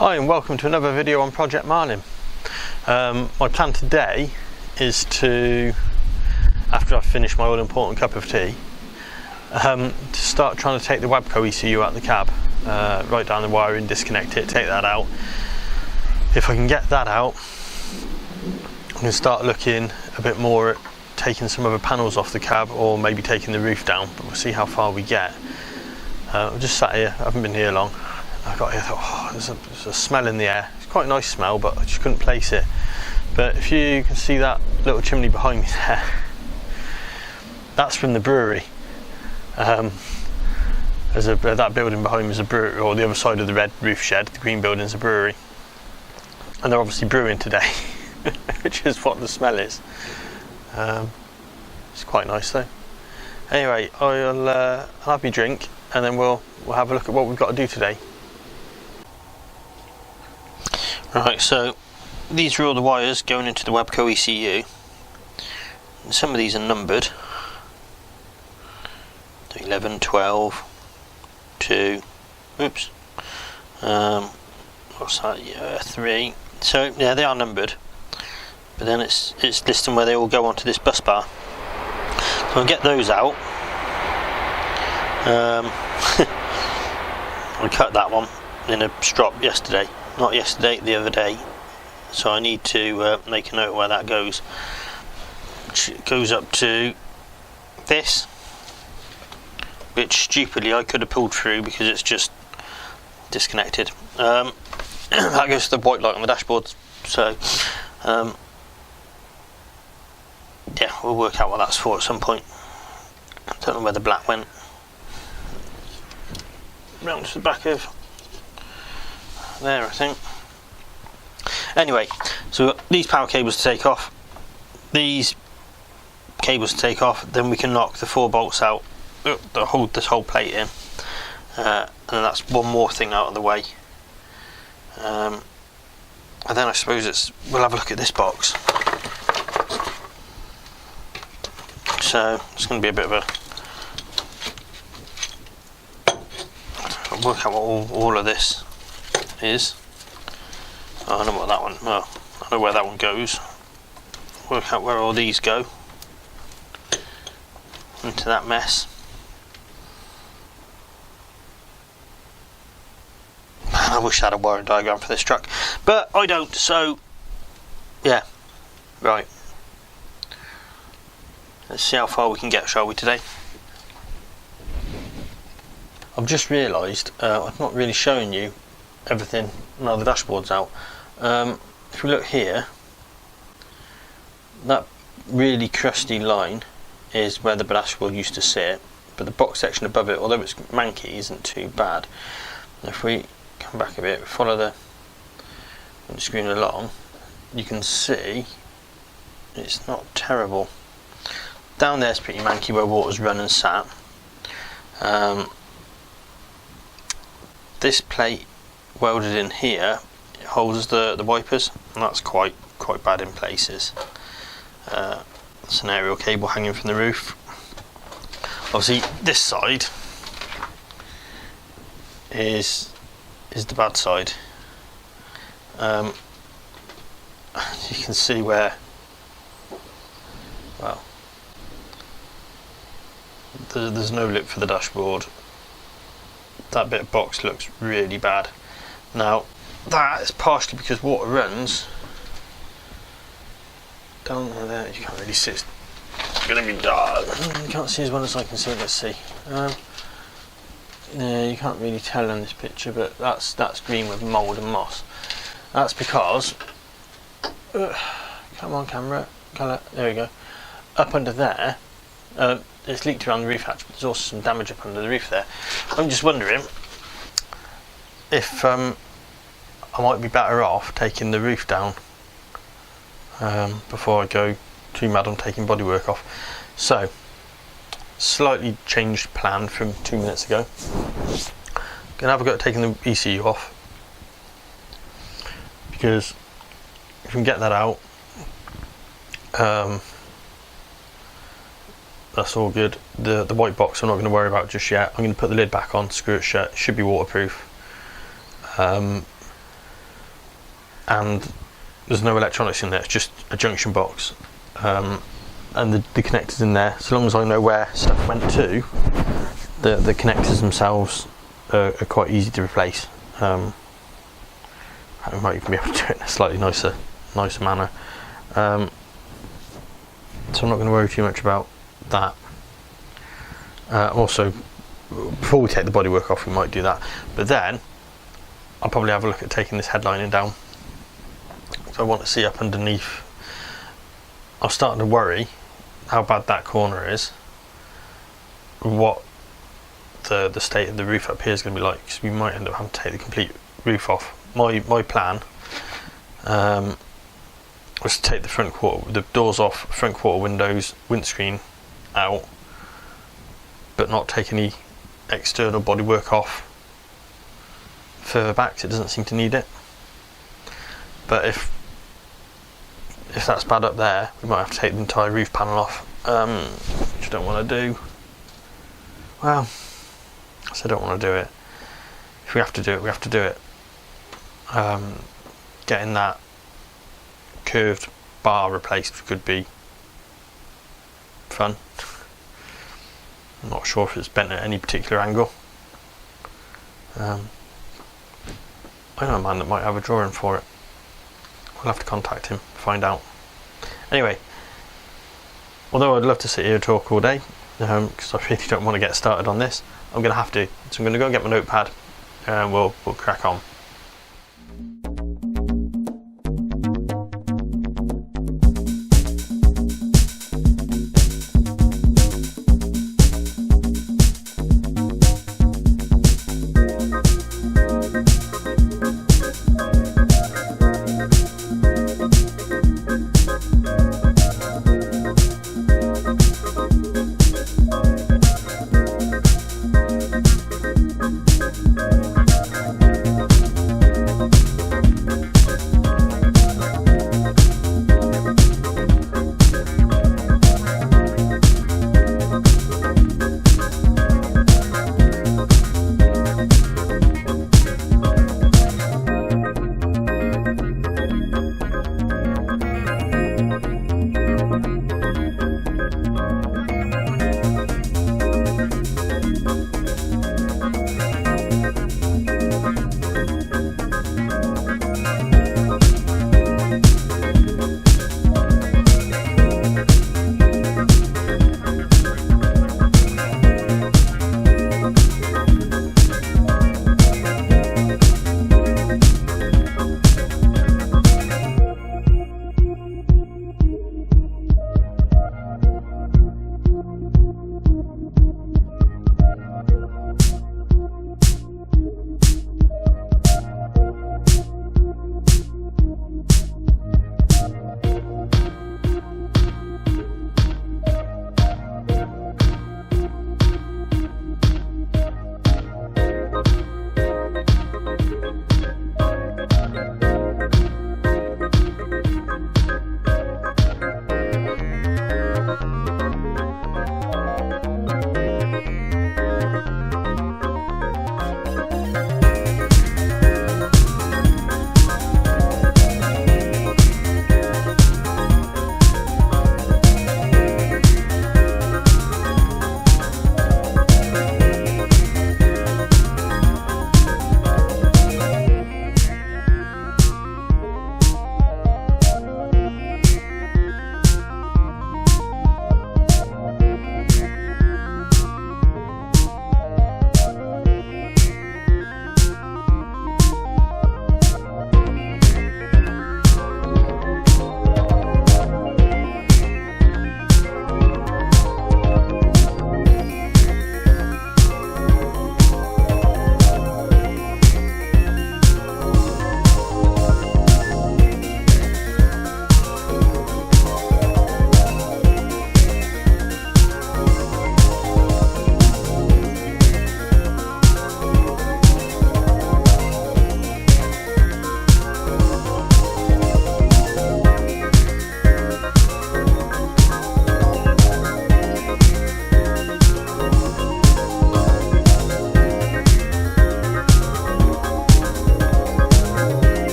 Hi and welcome to another video on Project Marlin. My plan today is to, after I've finished my all-important cup of tea, to start trying to take the Wabco ECU out of the cab, write down the wiring, disconnect it, take that out. If I can get that out, I'm going to start looking a bit more at taking some other panels off the cab, or maybe taking the roof down, but we'll see how far we get. I'm just sat here, I haven't been here long. I got here, I thought, oh, there's a smell in the air. It's quite a nice smell, but I just couldn't place it. But if you can see that little chimney behind me there, that's from the brewery. That building behind me is a brewery, or the other side of the red roof shed, the green building is a brewery. And they're obviously brewing today, which is what the smell is. It's quite nice though. Anyway, I'll have my drink, and then we'll have a look at what we've got to do today. Right, so these are all the wires going into the Wabco ECU. And some of these are numbered. 11, 12, 2, oops. What's that? Yeah, 3. So yeah, they are numbered. But then it's listing where they all go onto this bus bar. So I'll get those out. I cut that one in a strop yesterday. Not yesterday, the other day. So I need to make a note of where that goes. Which goes up to this, which stupidly I could have pulled through because it's just disconnected. That goes to the white light on the dashboard. So yeah, we'll work out what that's for at some point. I don't know where the black went. Round to the back of there, I think. Anyway, so we've got these power cables to take off, these cables to take off, then we can knock the 4 bolts out that hold this whole plate in, and then that's one more thing out of the way. And then I suppose we'll have a look at this box. So it's going to be a bit of a work out what all of this is. Oh, I know what that one. Well, I know where that one goes. Work out where all these go into that mess. I wish I had a wiring diagram for this truck, but I don't. So yeah, right. Let's see how far we can get, shall we, today? I've just realised I've not really shown you everything now the dashboard's out. If we look here, that really crusty line is where the dashboard used to sit, but the box section above it, although it's manky, isn't too bad. If we come back a bit, follow the screen along, you can see it's not terrible. Down there's pretty manky where water's run and sat. This plate welded in here, it holds the wipers, and that's quite bad in places. It's an aerial cable hanging from the roof. Obviously this side is the bad side. You can see where, well, there's no lip for the dashboard. That bit of box looks really bad. Now that is partially because water runs down there. You can't really see, it's going to be dark. You can't see as well as I can see. Let's see. Yeah, you can't really tell in this picture, but that's green with mould and moss. That's because come on camera, colour, there we go. Up under there, it's leaked around the roof hatch, but there's also some damage up under the roof there. I'm just wondering if I might be better off taking the roof down before I go too mad on taking bodywork off. So, slightly changed plan from 2 minutes ago. Gonna have a go at taking the ECU off, because if we can get that out, that's all good. The white box I'm not going to worry about just yet. I'm going to put the lid back on, screw it shut. It should be waterproof. and there's no electronics in there, it's just a junction box, and the connectors in there. So long as I know where stuff went to, the connectors themselves are quite easy to replace. I might even be able to do it in a slightly nicer manner. So I'm not going to worry too much about that. Also, before we take the bodywork off, we might do that, but then I'll probably have a look at taking this headlining down. So I want to see up underneath. I'm starting to worry how bad that corner is, what the state of the roof up here is going to be like, because we might end up having to take the complete roof off. My plan was to take the doors off, front quarter windows, windscreen out, but not take any external bodywork off further back, 'cause it doesn't seem to need it. But if that's bad up there, we might have to take the entire roof panel off, which I don't want to do. Well, I said I don't want to do it. If we have to do it, we have to do it. Getting that curved bar replaced could be fun. I'm not sure if it's bent at any particular angle. I know a man that might have a drawing for it. We'll have to contact him, find out. Anyway, although I'd love to sit here and talk all day, because I really don't want to get started on this, I'm going to have to. So I'm going to go and get my notepad, and we'll crack on.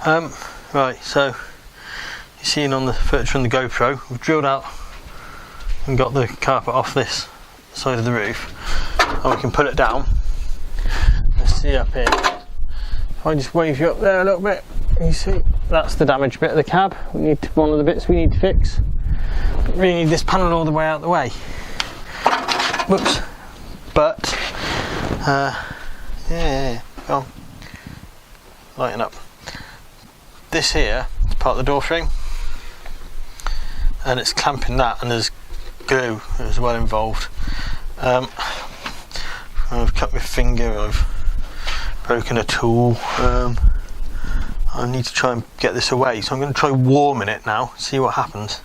Right, so you're seeing on the footage from the GoPro, we've drilled out and got the carpet off this side of the roof, and we can pull it down. Let's see up here. If I just wave you up there a little bit, you see that's the damaged bit of the cab. One of the bits we need to fix. But we need this panel all the way out the way. Whoops. But yeah, go on. Lighten up. This here is part of the door frame, and it's clamping that, and there's glue as well involved. I've cut my finger, I've broken a tool. I need to try and get this away, so I'm going to try warming it now, see what happens.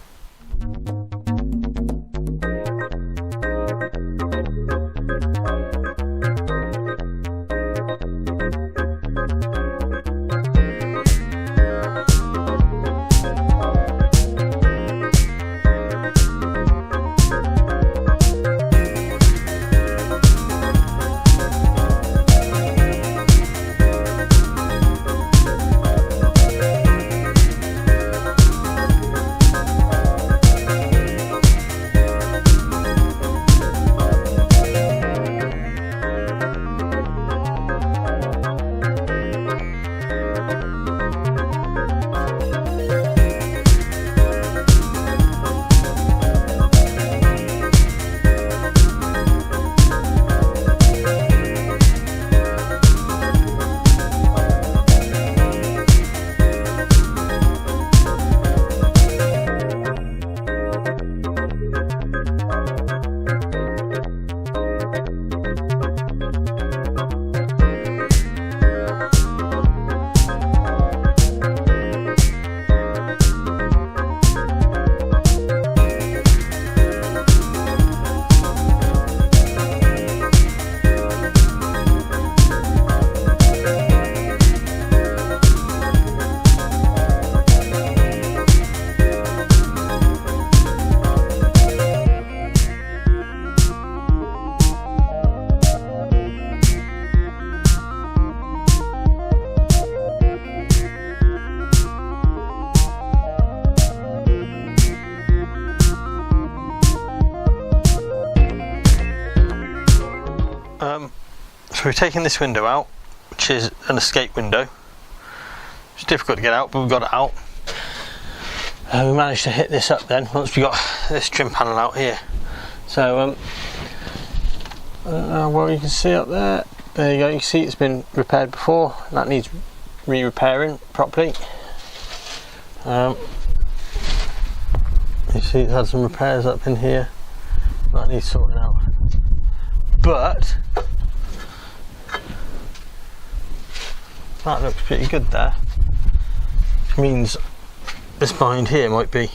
So we're taking this window out, which is an escape window. It's difficult to get out, but we've got it out. We managed to hit this up then once we got this trim panel out here. So I don't know what you can see up there. There you go, you can see it's been repaired before. That needs re-repairing properly. You see it's had some repairs up in here. That needs sorting out. But that looks pretty good there. Which means this behind here might be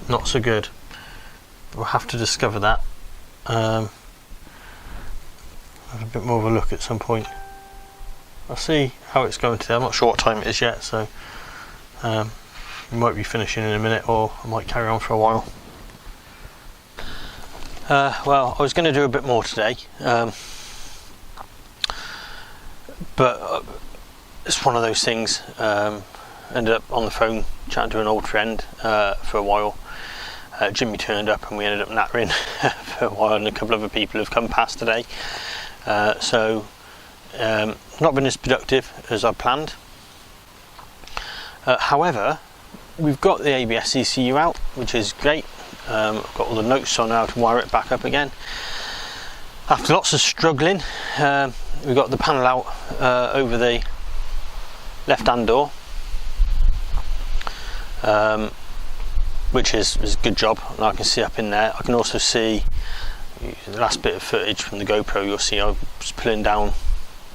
not so good. We'll have to discover that. Have a bit more of a look at some point. I'll see how it's going today. I'm not sure what time it is yet, so we might be finishing in a minute, or I might carry on for a while. Well, I was going to do a bit more today, but it's one of those things. Ended up on the phone chatting to an old friend for a while. Jimmy turned up and we ended up nattering for a while, and a couple of other people have come past today. So not been as productive as I planned. However, we've got the ABS ECU out, which is great. I've got all the notes on how to wire it back up again. After lots of struggling, we got the panel out over the left hand door, which is a good job, and I can see up in there. I can also see the last bit of footage from the GoPro. You'll see I was pulling down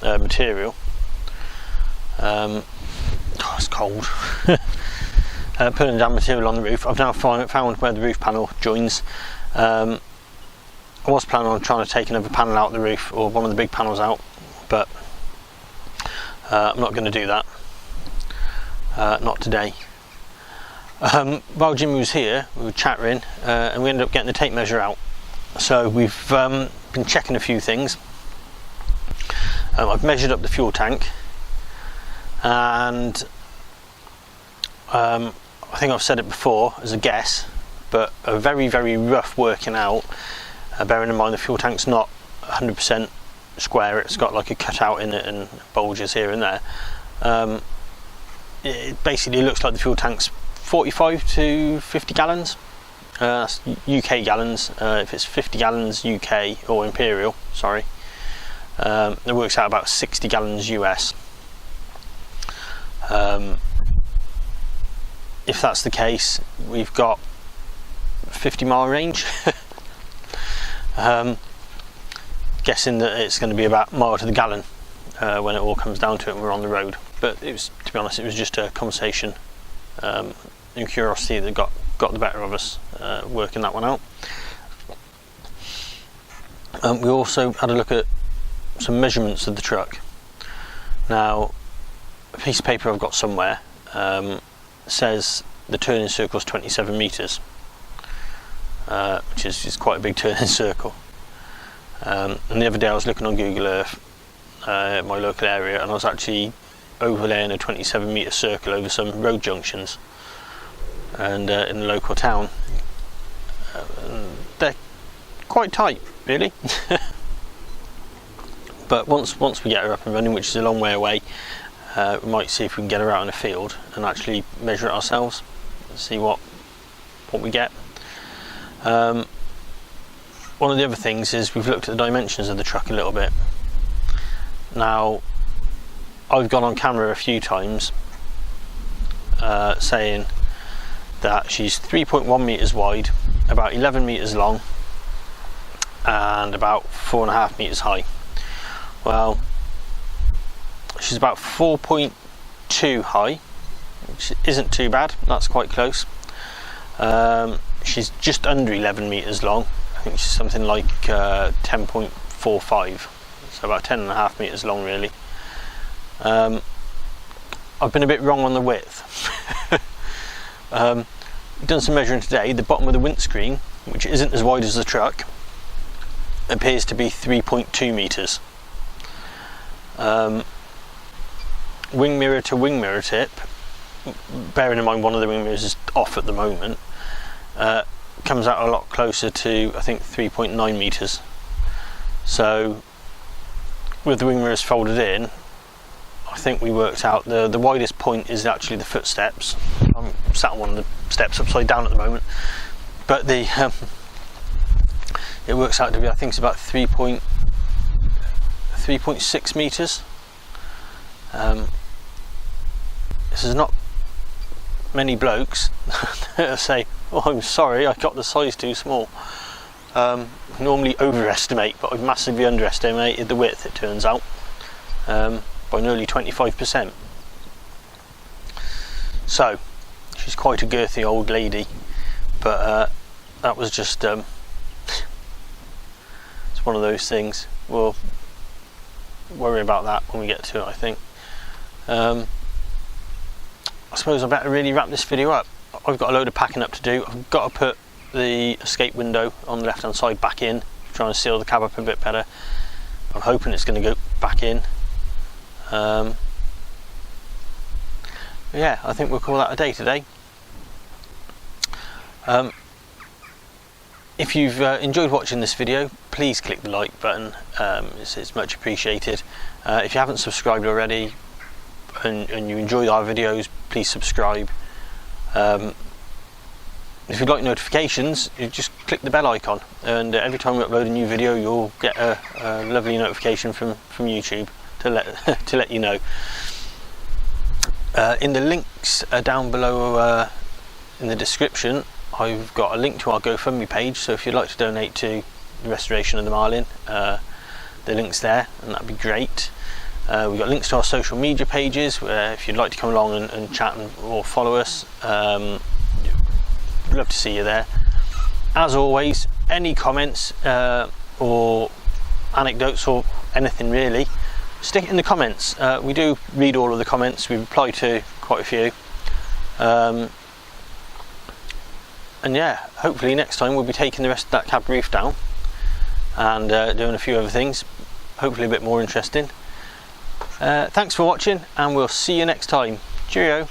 material. Oh, it's cold. Pulling down material on the roof. I've now found where the roof panel joins. I was planning on trying to take another panel out of the roof, or one of the big panels out, but I'm not going to do that. Not today. While Jimmy was here, we were chattering, and we ended up getting the tape measure out. So we've been checking a few things. I've measured up the fuel tank, and I think I've said it before as a guess, but a very, very rough working out, bearing in mind the fuel tank's not 100% square, it's got like a cutout in it and bulges here and there. It basically looks like the fuel tank's 45 to 50 gallons. That's UK gallons. If it's 50 gallons UK or Imperial, sorry, it works out about 60 gallons US. If that's the case, we've got 50-mile range. Guessing that it's going to be about a mile to the gallon when it all comes down to it and we're on the road. But it was, to be honest, it was just a conversation and curiosity that got the better of us working that one out. We also had a look at some measurements of the truck. Now, a piece of paper I've got somewhere says the turning circle is 27 metres, which is quite a big turning circle. And the other day I was looking on Google Earth, my local area, and I was actually overlaying a 27 metre circle over some road junctions and in the local town. They're quite tight, really. But once we get her up and running, which is a long way away, we might see if we can get her out in the field and actually measure it ourselves, see what we get. One of the other things is we've looked at the dimensions of the truck a little bit. Now, I've gone on camera a few times saying that she's 3.1 metres wide, about 11 metres long, and about 4.5 metres high. Well, she's about 4.2 high, which isn't too bad, that's quite close. She's just under 11 metres long. I think she's something like 10.45, so about 10.5 metres long really. I've been a bit wrong on the width. Done some measuring today. The bottom of the windscreen, which isn't as wide as the truck, appears to be 3.2 metres. Wing mirror to wing mirror tip, bearing in mind one of the wing mirrors is off at the moment, comes out a lot closer to, I think, 3.9 metres. So with the wing mirrors folded in, I think we worked out the widest point is actually the footsteps. I'm sat on one of the steps upside down at the moment, but it works out to be, I think it's about 3.6 metres. This is not many blokes that say, oh, I'm sorry, I got the size too small. Normally overestimate, but I've massively underestimated the width, it turns out, by nearly 25%. So she's quite a girthy old lady, but that was just it's one of those things. We'll worry about that when we get to it, I think. I suppose I better really wrap this video up. I've got a load of packing up to do. I've got to put the escape window on the left hand side back in, trying to seal the cab up a bit better. I'm hoping it's going to go back in. Yeah, I think we'll call that a day today. If you've enjoyed watching this video, please click the like button. It's much appreciated. If you haven't subscribed already and you enjoy our videos, please subscribe. If you'd like notifications, you just click the bell icon, and every time we upload a new video you'll get a lovely notification from YouTube to let you know. In the links down below in the description, I've got a link to our GoFundMe page, so if you'd like to donate to the restoration of the Marlin, the link's there, and that'd be great. We've got links to our social media pages, where if you'd like to come along and chat or follow us, love to see you there. As always, any comments or anecdotes or anything really, stick it in the comments. We do read all of the comments, we reply to quite a few. And yeah, hopefully next time we'll be taking the rest of that cab roof down and doing a few other things, hopefully a bit more interesting. Thanks for watching, and we'll see you next time. Cheerio.